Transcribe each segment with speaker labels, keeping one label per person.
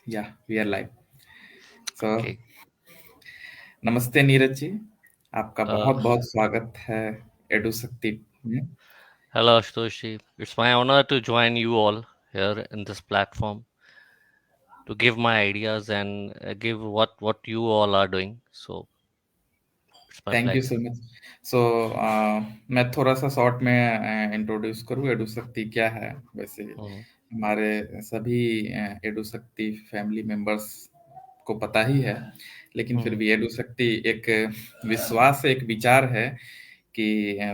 Speaker 1: Yeah, we are live. So,
Speaker 2: Okay.
Speaker 1: नमस्ते नीरज जी, आपका
Speaker 2: Uh,
Speaker 1: बहुत बहुत स्वागत है एडू शक्ति में।
Speaker 2: Hello, Ashutoshi. It's my honor to join you all here in this platform to give my ideas and give what you all are doing. So it's my
Speaker 1: thank you
Speaker 2: pleasure.
Speaker 1: So much. सो मैं थोड़ा सा short में introduce करूँ edu शक्ति क्या है। वैसे
Speaker 2: Mm-hmm.
Speaker 1: हमारे सभी एडू शक्ति फैमिली मेंबर्स को पता ही है, लेकिन फिर
Speaker 2: Mm-hmm.
Speaker 1: भी एडू शक्ति एक विश्वास, एक विचार है कि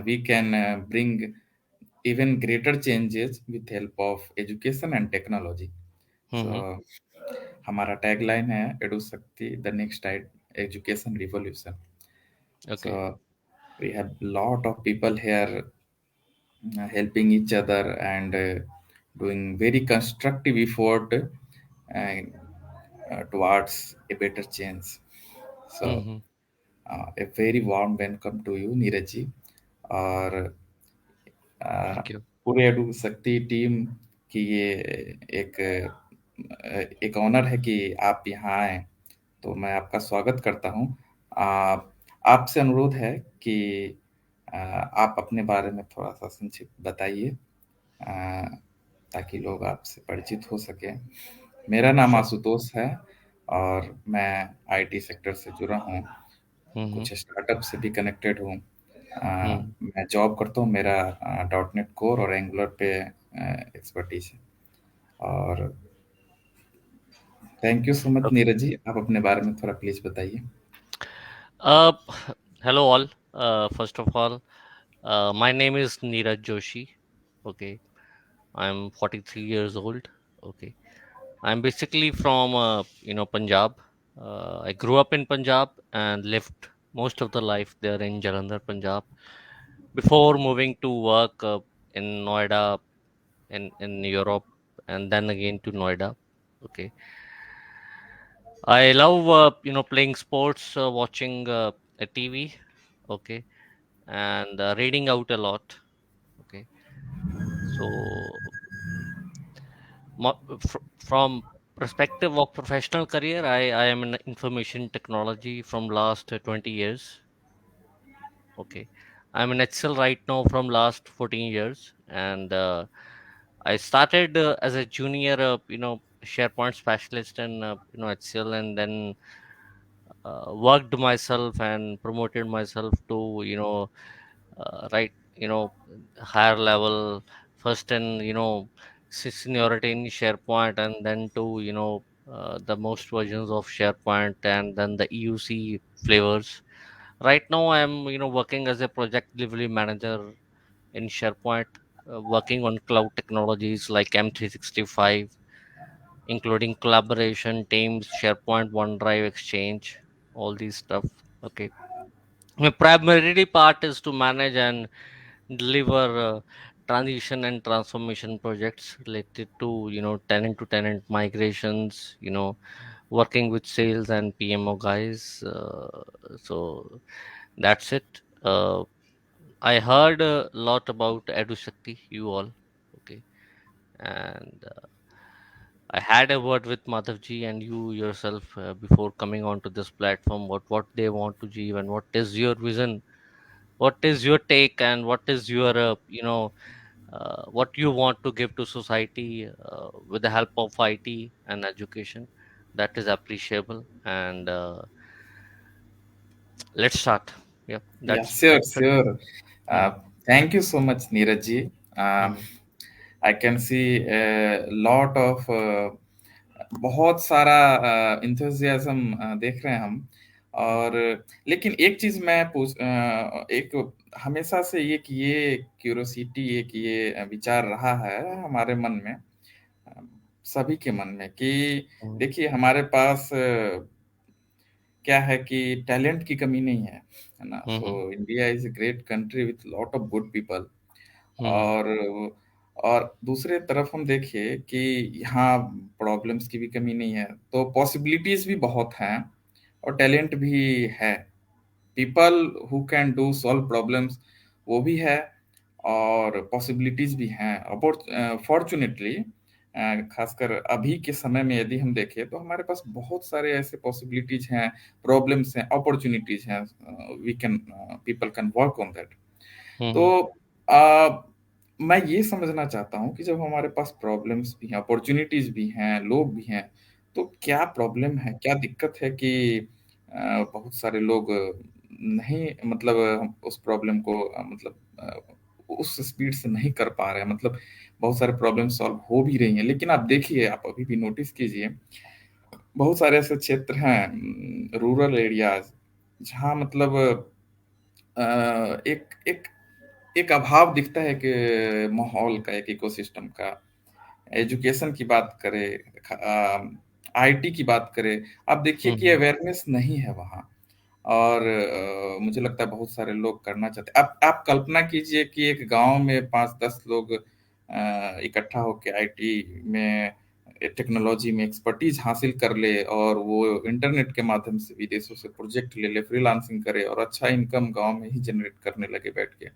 Speaker 1: we can bring even greater changes with help of education and technology. So
Speaker 2: Mm-hmm.
Speaker 1: हमारा टैगलाइन है एडु शक्ति the next education revolution.
Speaker 2: Okay.
Speaker 1: So we have lot of people here helping each other and doing very constructive effort towards a better change. So
Speaker 2: Mm-hmm.
Speaker 1: a very warm welcome to you, Neeraj ji. और
Speaker 2: Thank you.
Speaker 1: पूरे edu शक्ति team की ये एक एक honour है कि आप यहाँ आए, तो मैं आपका स्वागत करता हूँ। आ, आपसे अनुरोध है कि आप अपने बारे में थोड़ा सा संक्षिप्त बताइए, आ, ताकि लोग आपसे परिचित हो सके। मेरा नाम
Speaker 2: Sure.
Speaker 1: आशुतोष है और मैं आईटी सेक्टर से जुड़ा हूँ,
Speaker 2: Mm-hmm.
Speaker 1: कुछ स्टार्टअप से भी कनेक्टेड हूँ।
Speaker 2: Mm-hmm.
Speaker 1: मैं जॉब करता हूँ, मेरा डॉट नेट कोर और एंगुलर पे एक्सपर्टीज है। और thank you so much
Speaker 2: Okay.
Speaker 1: Neeraj ji, आप अपने बारे में थोड़ा प्लीज बताइए।
Speaker 2: Uh, Hello all. First of all, my name is Neeraj Joshi. Okay. I'm 43 years old. Okay. I'm basically from Punjab. I grew up in Punjab and lived most of the life there in Jalandhar, Punjab, before moving to work in Noida in Europe and then again to Noida. Okay, I love playing sports, watching a TV. Okay, and reading out a lot. Okay, so from perspective of professional career, I am in information technology from last 20 years. Okay, I'm in Excel right now from last 14 years, and I started as a junior, SharePoint specialist in Excel, and then worked myself and promoted myself to right higher level, first in seniority in SharePoint, and then to the most versions of SharePoint, and then the EUC flavors. Right now I am working as a project delivery manager in SharePoint, working on cloud technologies like M365, including collaboration, Teams, SharePoint, OneDrive, Exchange, all these stuff. Okay. My primary part is to manage and deliver transition and transformation projects related to tenant to tenant migrations, working with sales and PMO guys. So that's it. I heard a lot about EduShakti, you all. Okay. And I had a word with Madhavji and you yourself before coming onto this platform. What they want to achieve and what is your vision, what is your take, and what is your what you want to give to society with the help of IT and education. That is appreciable. And let's start. Yeah,
Speaker 1: Yeah,
Speaker 2: that's
Speaker 1: sure,
Speaker 2: that's it.
Speaker 1: sure.
Speaker 2: Hmm.
Speaker 1: Thank you so much, Neeraj ji.
Speaker 2: Hmm.
Speaker 1: I can see a lot of बहुत सारा enthusiasm देख रहे हैं हम।
Speaker 2: Hmm.
Speaker 1: और लेकिन एक चीज मैं एक हमेशा से ये कि ये क्यूरोसिटी, एक ये विचार रहा है हमारे मन में, अ, सभी के मन में कि
Speaker 2: Hmm.
Speaker 1: देखिए हमारे पास क्या है कि टैलेंट की कमी नहीं है ना। सो
Speaker 2: Hmm.
Speaker 1: India is a great country with lot of good people.
Speaker 2: Hmm.
Speaker 1: और दूसरे तरफ हम देखिए कि यहाँ प्रॉब्लम्स की भी कमी नहीं है, तो पॉसिबिलिटीज भी बहुत हैं और टैलेंट भी है। People who can do solve problems वो भी है और पॉसिबिलिटीज भी हैं। फॉर्चुनेटली खासकर अभी के समय में यदि हम देखें तो हमारे पास बहुत सारे ऐसे पॉसिबिलिटीज हैं, प्रॉब्लम्स हैं, अपॉर्चुनिटीज हैं। We can people can work on that. तो
Speaker 2: Mhm.
Speaker 1: आ, मैं ये समझना चाहता हूँ कि जब हमारे पास प्रॉब्लम्स भी हैं, अपॉर्चुनिटीज भी हैं, लोग भी हैं, तो क्या प्रॉब्लम है, क्या दिक्कत है कि बहुत सारे लोग नहीं, मतलब उस प्रॉब्लम को मतलब उस स्पीड से नहीं कर पा रहे हैं। मतलब बहुत सारे प्रॉब्लम सॉल्व हो भी रही हैं, लेकिन आप देखिए, आप अभी भी नोटिस कीजिए, बहुत सारे ऐसे क्षेत्र हैं, रूरल एरियाज, जहाँ मतलब एक एक एक अभाव दिखता है कि माहौल का, एक इकोसिस्टम का। एजुकेशन की बात करें, आईटी की बात करें, आप देखिए कि
Speaker 2: Mhm.
Speaker 1: अवेयरनेस नहीं है वहाँ। और मुझे लगता है बहुत सारे लोग करना चाहते हैं। आप कल्पना कीजिए कि एक गांव में 5-10 लोग इकट्ठा होकर आईटी में, टेक्नोलॉजी में एक्सपर्टीज हासिल कर ले, और वो इंटरनेट के माध्यम से विदेशों से प्रोजेक्ट ले ले, फ्रीलांसिंग करे, और अच्छा इनकम गांव में ही जनरेट करने लगे बैठ के।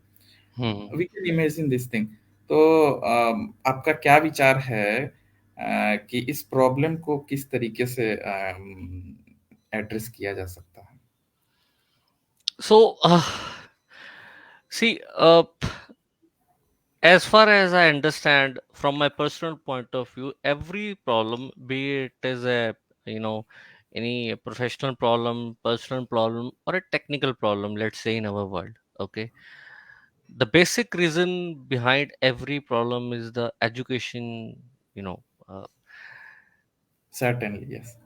Speaker 2: Mhm.
Speaker 1: We can imagine this thing. तो आपका क्या विचार है कि इस प्रॉब्लम को किस तरीके से एड्रेस किया जा सकता है?
Speaker 2: So, see, as far as I understand, from my personal point of view, every problem, be it is a, you know, any professional problem, personal problem, or a technical problem, let's say in our world, okay, the basic reason behind every problem is the education, you know,
Speaker 1: Certainly, yes.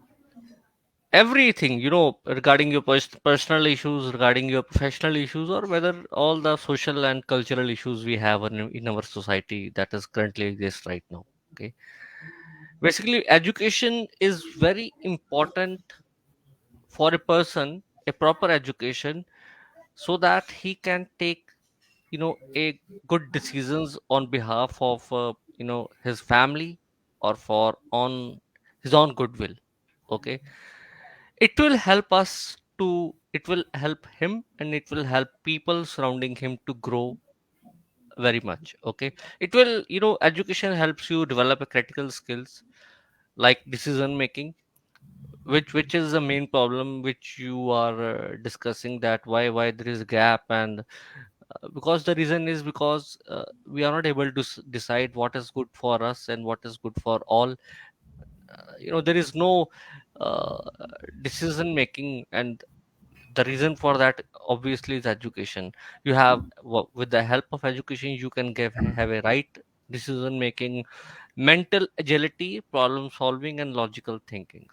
Speaker 2: everything, regarding your personal issues, regarding your professional issues, or whether all the social and cultural issues we have in our society that is currently exist right now. Okay, basically education is very important for a person, a proper education, so that he can take, a good decisions on behalf of, his family, or for on his own goodwill. Okay, it will help him, and it will help people surrounding him to grow very much. Okay, it will, education helps you develop a critical skills like decision making, which is the main problem which you are discussing, that why there is a gap. And because the reason is because we are not able to decide what is good for us and what is good for all. There is no uh, decision making, and the reason for that obviously is education. You have, with the help of education, you can have a right decision making, mental agility, problem solving, and logical thinking.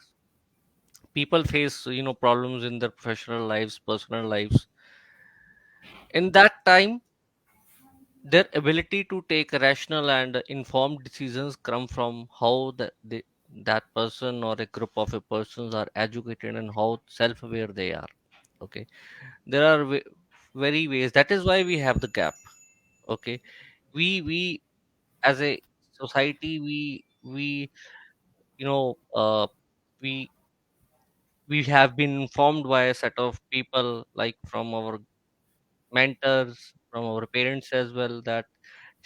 Speaker 2: People face, problems in their professional lives, personal lives. In that time, their ability to take rational and informed decisions come from how that person or a group of a persons are educated and how self-aware they are. Okay, there are very ways. That is why we have the gap. Okay, we as a society, we you know we we have been informed by a set of people, like from our mentors, from our parents as well, that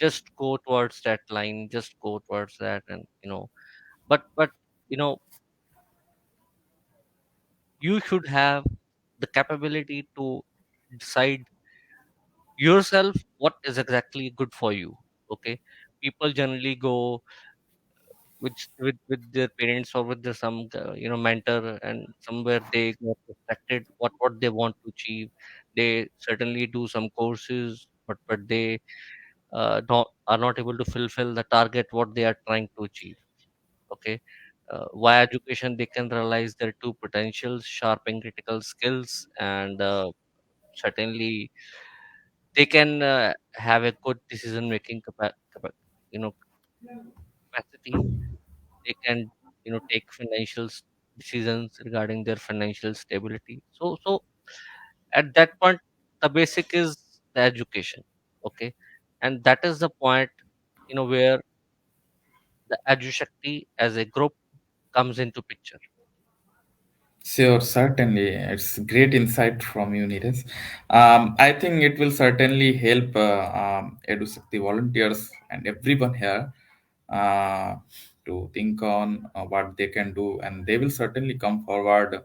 Speaker 2: just go towards that line, just go towards that. And but you know you should have the capability to decide yourself what is exactly good for you. Okay, people generally go with their parents, or with their some mentor, and somewhere they got distracted what they want to achieve. They certainly do some courses, but they are not able to fulfill the target what they are trying to achieve. Okay, via education they can realize their true potentials, sharpen critical skills, and certainly they can have a good decision making you know capacity. They can take financial decisions regarding their financial stability. So at that point, the basic is the education. Okay, and that is the point, where the Shakti as a group comes into picture.
Speaker 1: Sure, certainly. It's great insight from you, Neeraj. I think it will certainly help EduSakti volunteers and everyone here. Uh, to think on what they can do, and they will certainly come forward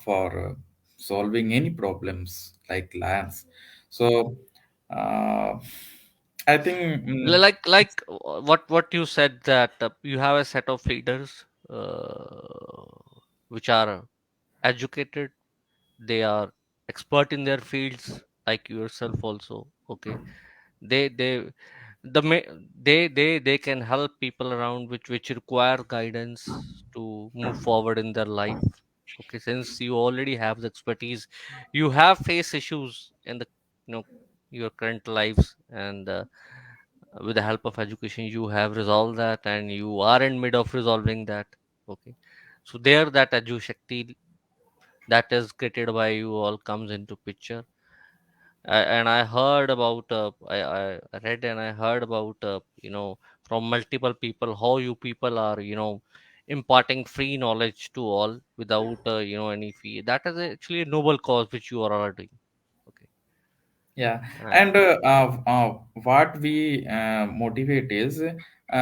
Speaker 1: for solving any problems like lions. So uh, I think
Speaker 2: What you said, that you have a set of leaders which are educated, they are expert in their fields, like yourself also. Okay, they the ma- they can help people around which require guidance to move forward in their life. Okay, since you already have the expertise, you have faced issues in the, you know, your current lives, and with the help of education you have resolved that, and you are in mid of resolving that. Okay, so there that edu shakti that is created by you all comes into picture. And I heard about I read and I heard about from multiple people how you people are, imparting free knowledge to all without any fee. That is actually a noble cause which you are all doing. Okay.
Speaker 1: Yeah,
Speaker 2: uh,
Speaker 1: and what we motivate is,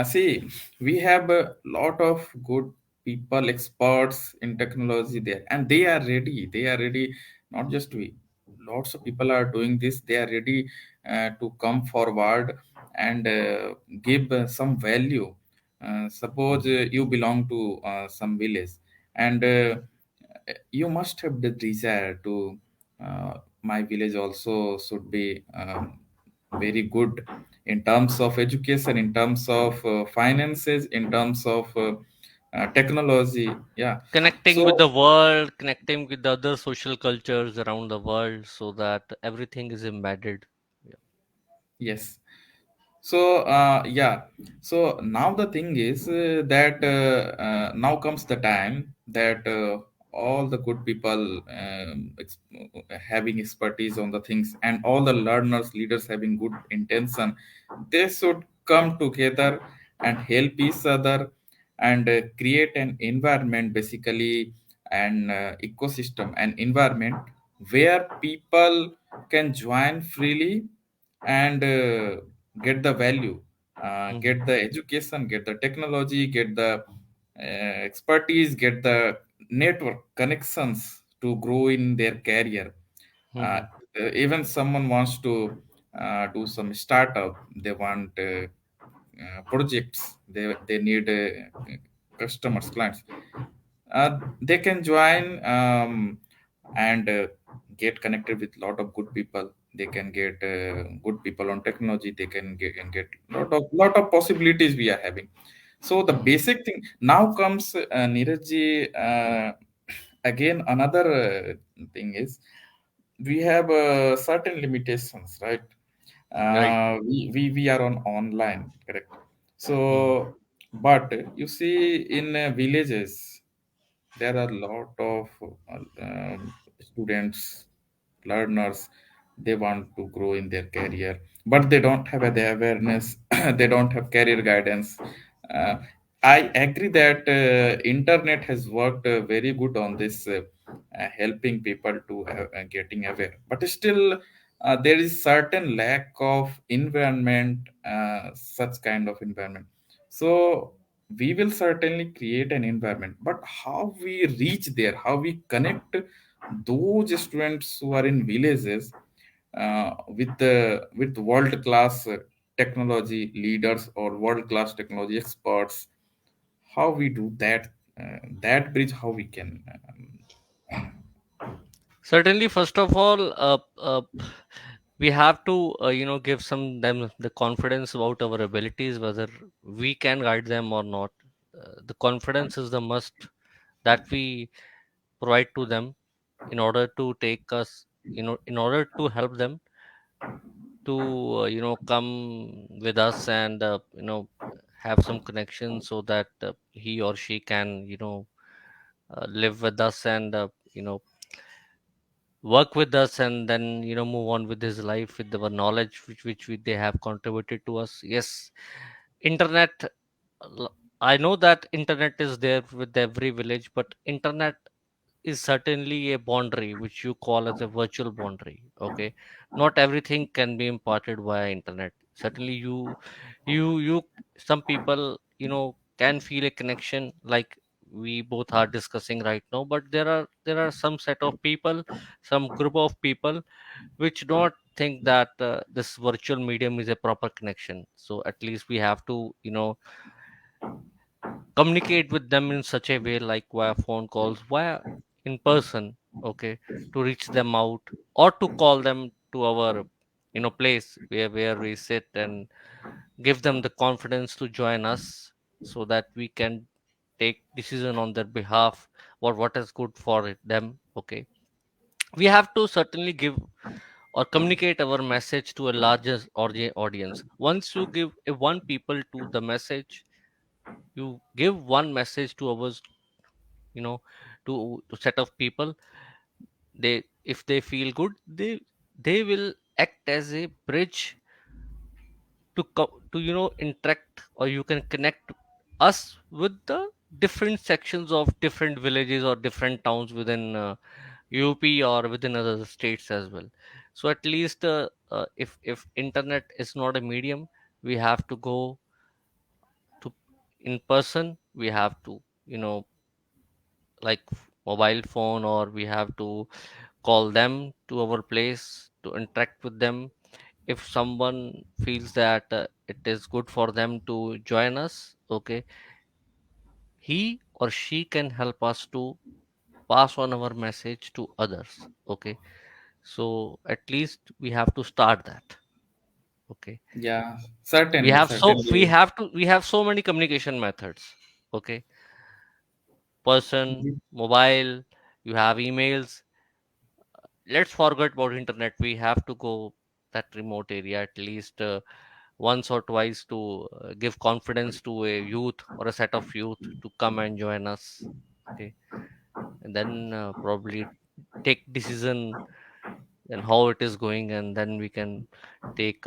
Speaker 1: see, we have a lot of good people, experts in technology there, and they are ready. They are ready. Not just we. Lots of people are doing this. They are ready to come forward and give some value. Suppose you belong to some village, and you must have the desire to. My village also should be very good in terms of education, in terms of finances, in terms of technology. Yeah.
Speaker 2: Connecting with the
Speaker 1: So
Speaker 2: world, connecting with the other social cultures around the world, so that everything is embedded. Yeah.
Speaker 1: yes. So yeah. So now the thing is that now comes the time that all the good people having expertise on the things, and all the learners, leaders having good intention, they should come together and help each other, and create an environment, basically an ecosystem, an environment where people can join freely and get the value,
Speaker 2: Mhm.
Speaker 1: get the education, get the technology, get the expertise, get the network connections to grow in their career. uh,
Speaker 2: Mhm.
Speaker 1: Even someone wants to do some startup, they want projects, they need customers, clients, they can join and get connected with lot of good people. They can get good people on technology. They can get lot of possibilities we are having. So the
Speaker 2: Mhm.
Speaker 1: basic thing now comes, Neeraj, again another thing is, we have certain limitations, right?
Speaker 2: Right.
Speaker 1: We are on online, correct?
Speaker 2: Mhm.
Speaker 1: So but you see in villages there are a lot of students, learners, they want to grow in their career, but they don't have the awareness. They don't have career guidance. uh, I agree that internet has worked very good on this, helping people to getting aware, but still there is certain lack of environment, such kind of environment. So we will certainly create an environment, but how we reach there, how we connect those students who are in villages with world class technology leaders or world class technology experts, how we do that, that bridge, how we can
Speaker 2: Certainly, first of all, we have to, give some them the confidence about our abilities, whether we can guide them or not. The confidence is the must that we provide to them in order to take us, in order to help them to, come with us and, have some connection, so that he or she can, live with us and, work with us, and then move on with his life with our knowledge they have contributed to us. Yes, internet, I know that internet is there with every village, but internet is certainly a boundary which you call as a virtual boundary. Okay, not everything can be imparted via internet. Certainly, you some people, can feel a connection like we both are discussing right now, but there are some set of people, some group of people which don't think that this virtual medium is a proper connection. So at least we have to, communicate with them in such a way, like via phone calls, via in person, okay, to reach them out, or to call them to our, place where we sit, and give them the confidence to join us, so that we can take decision on their behalf, what is good for them, okay. We have to certainly give or communicate our message to a larger audience. Once you give a one people to the message, you give one message to ours, you know to set of people, they, if they feel good, they will act as a bridge to interact, or you can connect us with the different sections of different villages or different towns within UP or within other states as well. So at least if internet is not a medium, we have to go to in person. We have to, like mobile phone, or we have to call them to our place to interact with them. If someone feels that it is good for them to join us, okay, he or she can help us to pass on our message to others, okay. So at least we have to start that, okay.
Speaker 1: Yeah,
Speaker 2: we
Speaker 1: certainly,
Speaker 2: have so we
Speaker 1: certainly.
Speaker 2: have to we have so many communication methods, okay. Person, mobile, you have emails. Let's forget about internet. We have to go that remote area at least once or twice to give confidence to a youth or a set of youth to come and join us, okay. And then probably take decision and how it is going, and then we can take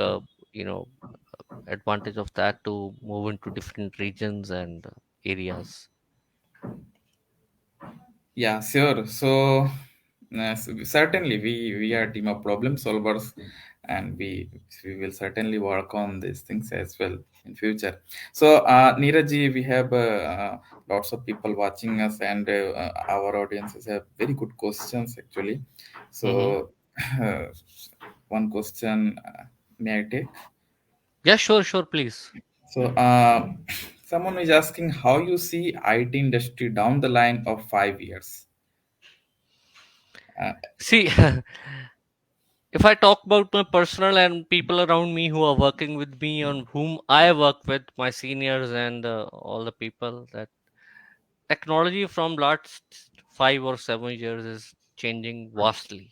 Speaker 2: you know advantage of that to move into different regions and areas.
Speaker 1: Yeah, sure. So, certainly we are team of problem solvers, and we will certainly work on these things as well in future. So, Neeraj, we have lots of people watching us, and our audiences have very good questions actually.
Speaker 2: Hmm.
Speaker 1: So, one question, may I take?
Speaker 2: Yeah, sure, sure, please.
Speaker 1: So, someone is asking how you see IT industry down the line of 5 years. Uh,
Speaker 2: See, if I talk about my personal and people around me who are working with me, on whom I work with, my seniors and all the people, that technology from last 5 or 7 years is changing vastly.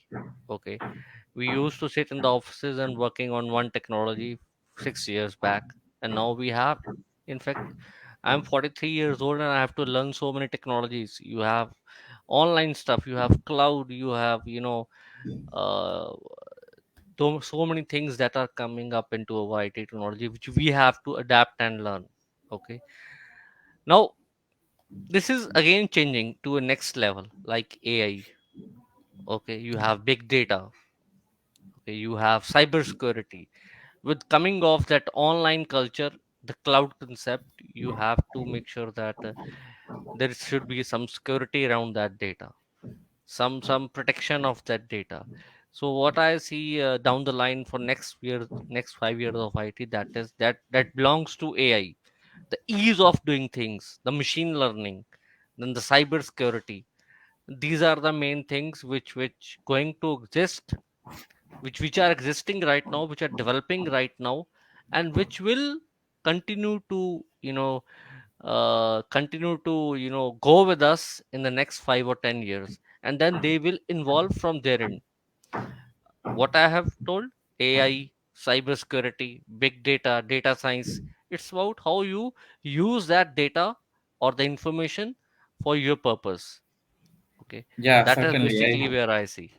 Speaker 2: Okay, we used to sit in the offices and working on one technology 6 years back, and now we have, in fact, I'm 43 years old and I have to learn so many technologies. You have online stuff, you have cloud, you have, uh, so many things that are coming up into our IT technology, which we have to adapt and learn. Okay. Now, this is again changing to a next level, like AI. Okay. You have big data. Okay. You have cybersecurity. With coming of that online culture, the cloud concept, you have to make sure that there should be some security around that data, some protection of that data. So what I see down the line for next 5 years of IT, that belongs to AI, the ease of doing things, the machine learning, then the cyber security. These are the main things which going to exist, which are existing right now, which are developing right now, and which will continue to, continue to, go with us in the next 5 or 10 years, and then they will involve from therein. What I have told, AI, cybersecurity, big data, data science, it's about how you use that data or the information for your purpose. Okay,
Speaker 1: yeah,
Speaker 2: that is
Speaker 1: certainly.
Speaker 2: basically where I see.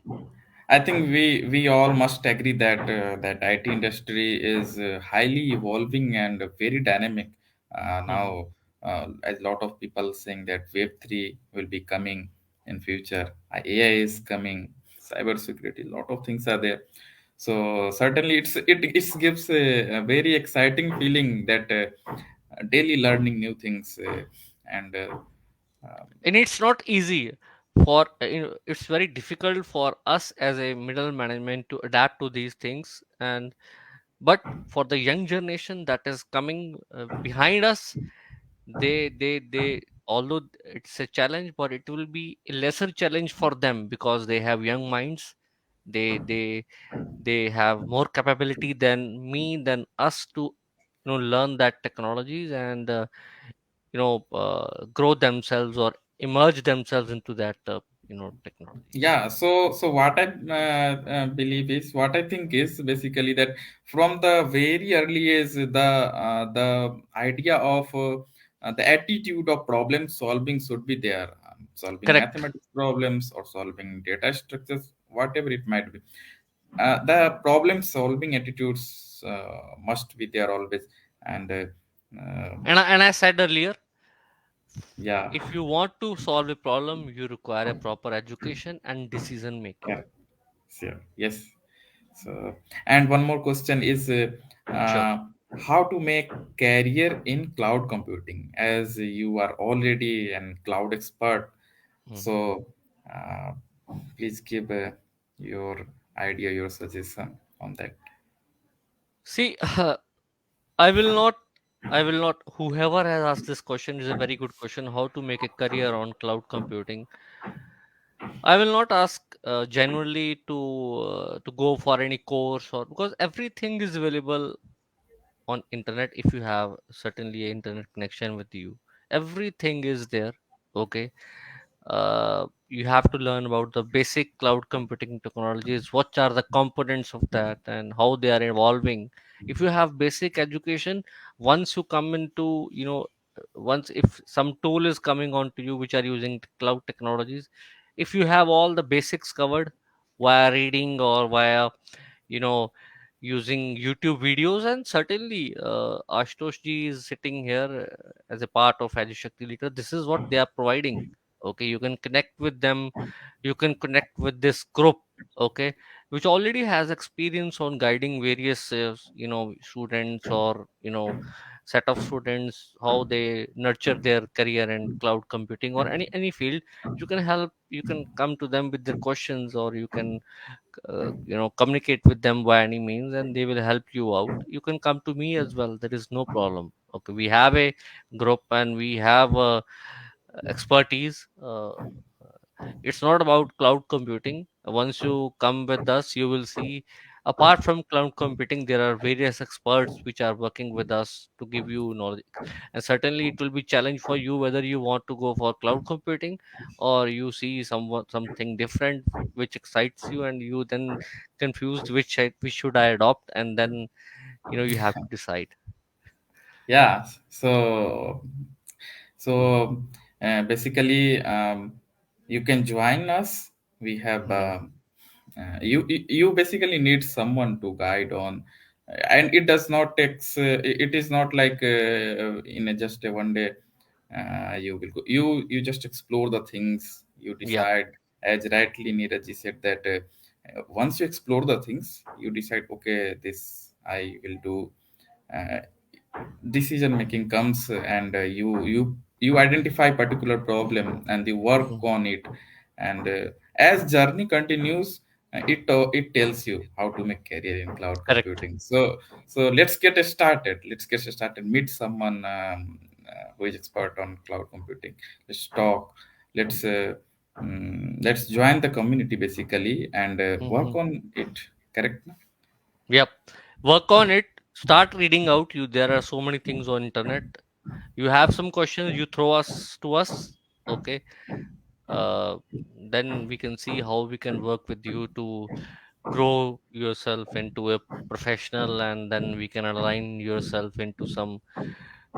Speaker 1: I think we all must agree that that IT industry is highly evolving and very dynamic.
Speaker 2: Hmm.
Speaker 1: Now, a lot of people saying that Web 3 will be coming in future. AI is coming, cybersecurity, a lot of things are there. So certainly, it gives a very exciting feeling that daily learning new things, and um,
Speaker 2: And it's not easy for it's very difficult for us as a middle management to adapt to these things. And but for the young generation that is coming behind us, they although it's a challenge, but it will be a lesser challenge for them because they have young minds. They they they have more capability than me, than us, to learn that technologies and grow themselves or emerge themselves into that technologies.
Speaker 1: Yeah, so what I believe is, what I think is basically that from the very early age, the idea of the attitude of problem solving should be there. Solving
Speaker 2: Correct.
Speaker 1: mathematics problems or solving data structures, whatever it might be. The problem solving attitudes must be there always, and
Speaker 2: And I said earlier,
Speaker 1: yeah.
Speaker 2: if you want to solve a problem, you require a proper education and decision making.
Speaker 1: Correct. Sure. Yes. So, and one more question is,
Speaker 2: Sure.
Speaker 1: how to make career in cloud computing, as you are already an cloud expert.
Speaker 2: Mhm.
Speaker 1: So, uh, please give your idea, your suggestion on that.
Speaker 2: See, I will not whoever has asked this question is a very good question, how to make a career on cloud computing. I will not ask genuinely to go for any course, or because everything is available on internet. If you have certainly an internet connection with you, everything is there. Okay. You have to learn about the basic cloud computing technologies, what are the components of that and how they are evolving. If you have basic education, once you come into once if some tool is coming on to you which are using cloud technologies, if you have all the basics covered via reading or via you know using YouTube videos. And certainly Ashutosh ji is sitting here as a part of Shakti leader, this is what they are providing. Okay, you can connect with them, you can connect with this group. Okay, which already has experience on guiding various students, or set of students, how they nurture their career in cloud computing or any field. You can help, you can come to them with their questions, or you can communicate with them by any means, and they will help you out. You can come to me as well, there is no problem. Okay, we have a group and we have expertise. It's not about cloud computing. Once you come with us, you will see, apart from cloud computing, there are various experts which are working with us to give you knowledge. And certainly it will be challenge for you whether you want to go for cloud computing, or you see something different which excites you, and you then confused which should I adopt, and then you have to decide.
Speaker 1: Yeah. So basically, you can join us. We have
Speaker 2: Mhm.
Speaker 1: you basically need someone to guide on, and it does not takes. It is not like in a just a one day. You will go. You just explore the things. You
Speaker 2: Yeah.
Speaker 1: decide, as rightly Neeraj said, that once you explore the things, you decide. Okay, this I will do. Uh, Decision making comes, and you identify particular problem and you work
Speaker 2: Mhm.
Speaker 1: on it, and as journey continues, it tells you how to make career in cloud
Speaker 2: Correct.
Speaker 1: computing. So let's get started, meet someone who is expert on cloud computing. Let's talk. Let's join the community basically, and work
Speaker 2: Mhm.
Speaker 1: on it. Correct.
Speaker 2: Yep. Work on it. Start reading out. There are so many things on internet. You have some questions, you throw us to us. Okay. Uh, then we can see how we can work with you to grow yourself into a professional, and then we can align yourself into some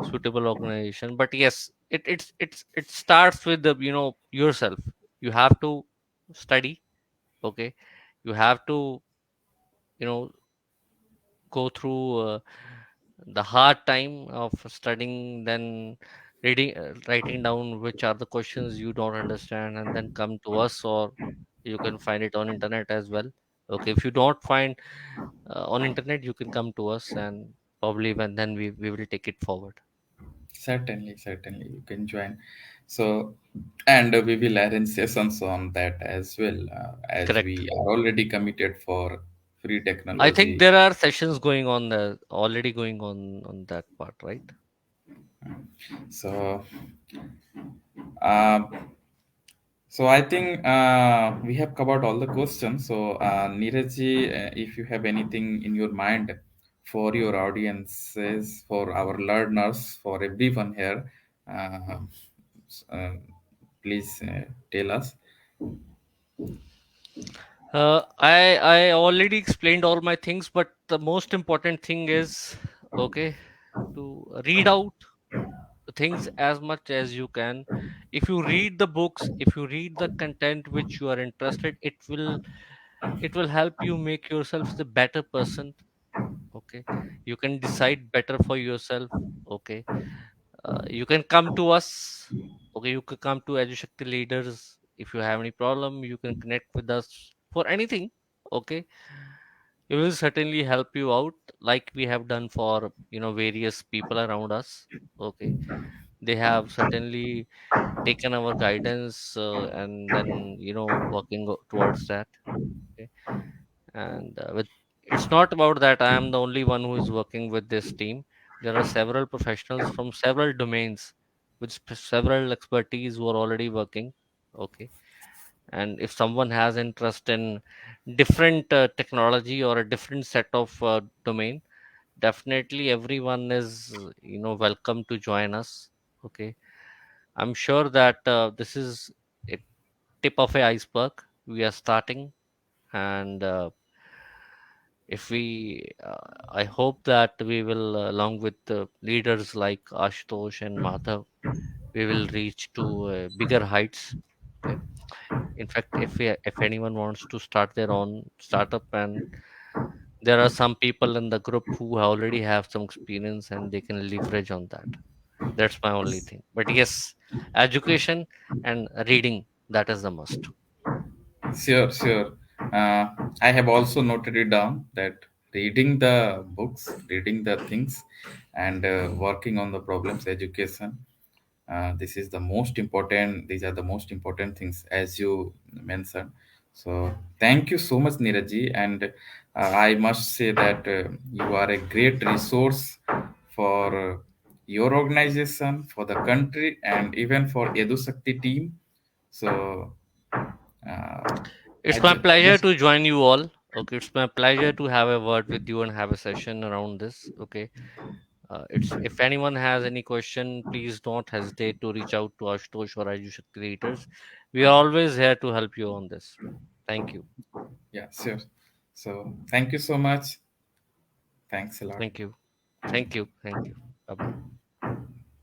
Speaker 2: suitable organization. But yes, it starts with the yourself. You have to study. Okay. You have to you know go through the hard time of studying, then reading, writing down which are the questions you don't understand, and then come to us, or you can find it on internet as well. Okay, if you don't find on internet, you can come to us, and probably when then we will take it forward.
Speaker 1: Certainly, certainly, you can join. So, and we will arrange sessions on that as well, as
Speaker 2: Correct.
Speaker 1: we are already committed for free
Speaker 2: I think
Speaker 1: technology.
Speaker 2: there are sessions going on there, already going on that part, right?
Speaker 1: So, uh, so I think we have covered all the questions. So, Neeraj, if you have anything in your mind for your audiences, for our learners, for everyone here, uh, uh, please tell us.
Speaker 2: I already explained all my things, but the most important thing is, okay, to read out the things as much as you can. If you read the books, if you read the content which you are interested, it will help you make yourself the better person. Okay, you can decide better for yourself. Okay, you can come to us. Okay, you can come to EduShakti leaders if you have any problem. You can connect with us for anything. Okay, we will certainly help you out, like we have done for various people around us. Okay, they have certainly taken our guidance and then working towards that. Okay, and with it's not about that I am the only one who is working with this team. There are several professionals from several domains with several expertise who are already working. Okay, and if someone has interest in different technology or a different set of domain, definitely everyone is welcome to join us. Okay, I'm sure that this is a tip of a iceberg. We are starting, and if we I hope that we will along with the leaders like Ashutosh and Madhav, we will reach to bigger heights. Okay, in fact, if anyone wants to start their own startup, and there are some people in the group who already have some experience and they can leverage on that. That's my only thing, but yes, education and reading, that is the must.
Speaker 1: Sure, sure. Uh, I have also noted it down that reading the books, reading the things, and working on the problems, education. This is the most important. These are the most important things, as you mentioned. So, thank you so much, Neeraj, and I must say that you are a great resource for your organization, for the country, and even for EduSakti team. So, uh,
Speaker 2: It's my
Speaker 1: I
Speaker 2: pleasure
Speaker 1: just
Speaker 2: to join you all. Okay, it's my pleasure to have a word with you and have a session around this. Okay, it's if anyone has any question, please don't hesitate to reach out to Ashutosh or Ayush creators. We are always here to help you on this. Thank you,
Speaker 1: yeah, sure. So thank you so much. Thanks a lot.
Speaker 2: thank you, thank you, thank you. Bye bye.